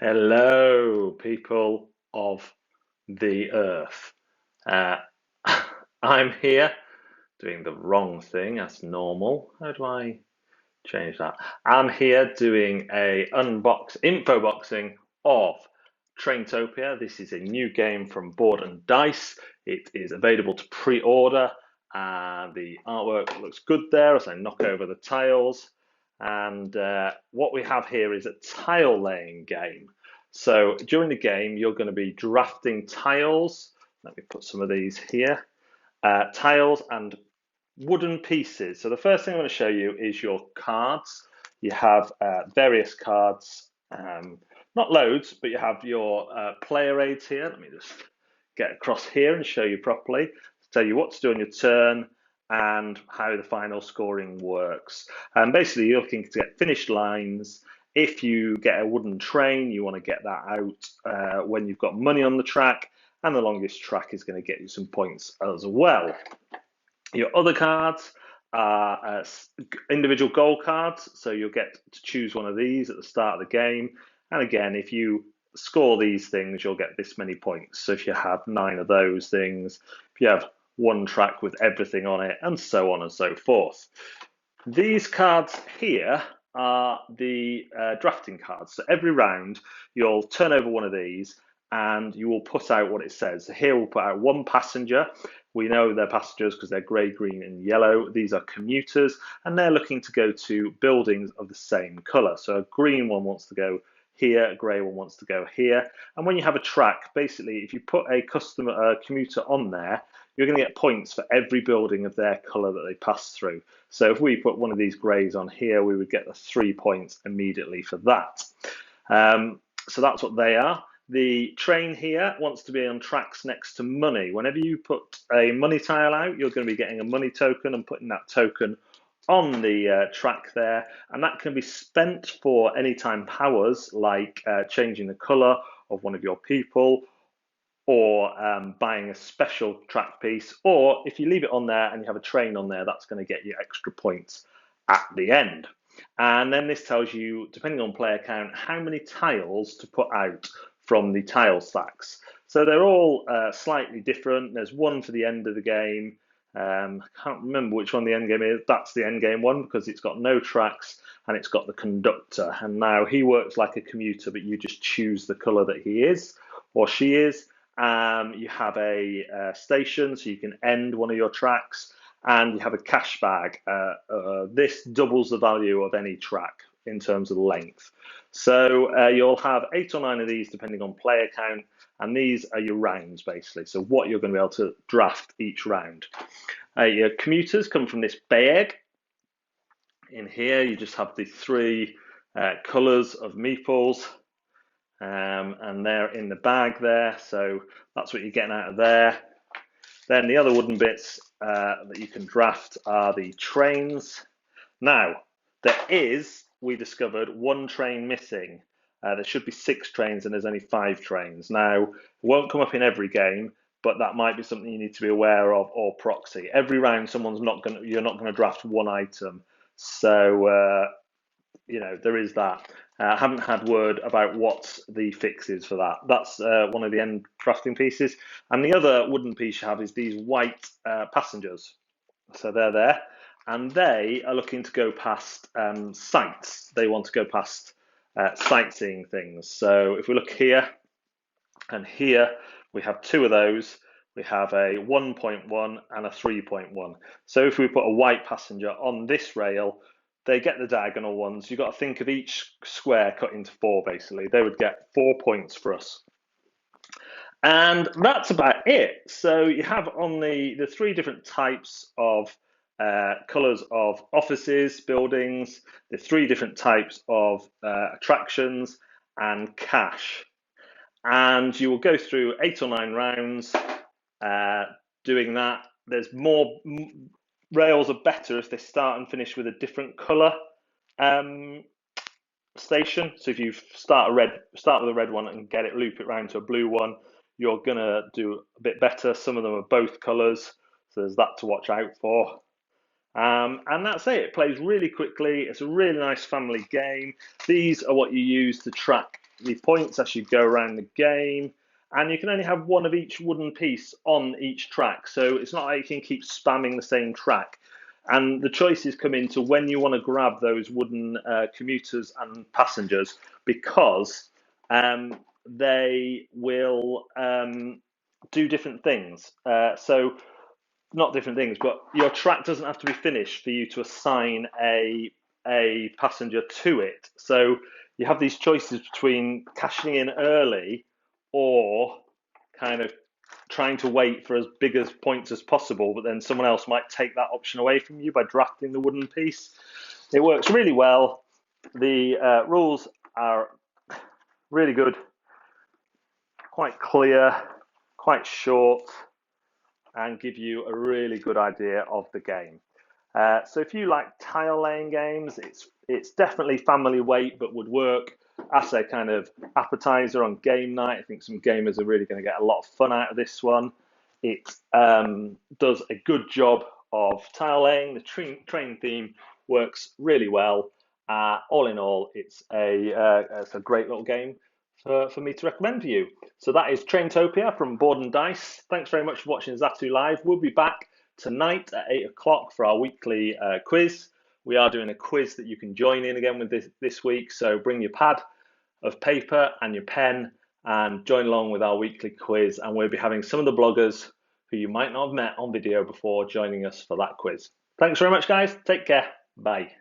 Hello, people of the earth. Uh, I'm here doing the wrong thing as normal. How do I change that? I'm here doing a infoboxing of Traintopia. This is a new game from Board&Dice. It is available to pre-order. The artwork looks good there as I knock over the tiles. And what we have here is a tile laying game. So during the game, you're going to be drafting tiles. Let me put some of these here. Tiles and wooden pieces. So the first thing I'm going to show you is your cards. You have various cards, not loads, but you have your player aids here. Let me just get across here and show you properly. Tell you what to do on your turn and how the final scoring works. And basically, you're looking to get finished lines. If you get a wooden train, you want to get that out when you've got money on the track, and the longest track is going to get you some points as well. Your other cards are individual goal cards, so you'll get to choose one of these at the start of the game. And again, if you score these things, you'll get this many points. So if you have 9 of those things, if you have one track with everything on it, and so on and so forth. These cards here are the drafting cards. So every round, you'll turn over one of these, and you will put out what it says. So here we'll put out one passenger. We know they're passengers because they're grey, green, and yellow. These are commuters, and they're looking to go to buildings of the same colour. So a green one wants to go here, a grey one wants to go here. And when you have a track, basically, if you put a commuter on there, you're going to get points for every building of their colour that they pass through. So if we put one of these greys on here, we would get the 3 points immediately for that. So that's what they are. The train here wants to be on tracks next to money. Whenever you put a money tile out, you're going to be getting a money token and putting that token on the track there. And that can be spent for anytime powers, like changing the colour of one of your people, or buying a special track piece. Or if you leave it on there and you have a train on there, that's going to get you extra points at the end. And then this tells you, depending on player count, how many tiles to put out from the tile stacks. So they're all slightly different. There's one for the end of the game. I can't remember which one the end game is. That's the end game one because it's got no tracks and it's got the conductor. And now he works like a commuter, but you just choose the colour that he is or she is. You have a station, so you can end one of your tracks, and you have a cash bag. This doubles the value of any track in terms of length. So you'll have 8 or 9 of these depending on player count, and these are your rounds basically. So what you're going to be able to draft each round. Your commuters come from this bag. In here you just have the 3 colours of meeples. And they're in the bag there, so that's what you're getting out of there. Then the other wooden bits that you can draft are the trains. Now, there is, we discovered, 1 train missing. There should be 6 trains and there's only 5 trains. Now, it won't come up in every game, but that might be something you need to be aware of or proxy. Every round, you're not going to draft 1 item. So, there is that. I haven't had word about what the fix is for that. That's one of the end crafting pieces. And the other wooden piece you have is these white passengers. So they're there. And they are looking to go past sites. They want to go past sightseeing things. So if we look here and here, we have 2 of those. We have a 1.1 and a 3.1. So if we put a white passenger on this rail, they get the diagonal ones. You've got to think of each square cut into 4, basically. They would get 4 points for us. And that's about it. So you have on the 3 different types of colours of offices, buildings, the 3 different types of attractions and cash. And you will go through 8 or 9 rounds doing that. There's more. Rails are better if they start and finish with a different colour station. So if you start with a red one and loop it round to a blue one, you're gonna do a bit better. Some of them are both colours, so there's that to watch out for. And that's it. It plays really quickly. It's a really nice family game. These are what you use to track the points as you go around the game, and you can only have one of each wooden piece on each track. So it's not like you can keep spamming the same track. And the choices come into when you want to grab those wooden commuters and passengers, because they will do different things. So not different things, but your track doesn't have to be finished for you to assign a passenger to it. So you have these choices between cashing in early or kind of trying to wait for as big as points as possible, but then someone else might take that option away from you by drafting the wooden piece. It works really well. The rules are really good, quite clear, quite short, and give you a really good idea of the game. So if you like tile laying games, it's definitely family weight, but would work as a kind of appetizer on game night. I think some gamers are really going to get a lot of fun out of this one. It does a good job of tile laying. The train theme works really well. All in all, it's a great little game for me to recommend for you. So that is Traintopia from Board&Dice. Thanks very much for watching Zatu Live. We'll be back tonight at 8 o'clock for our weekly quiz. We are doing a quiz that you can join in again with this week. So bring your pad of paper and your pen and join along with our weekly quiz. And we'll be having some of the bloggers who you might not have met on video before joining us for that quiz. Thanks very much, guys. Take care. Bye.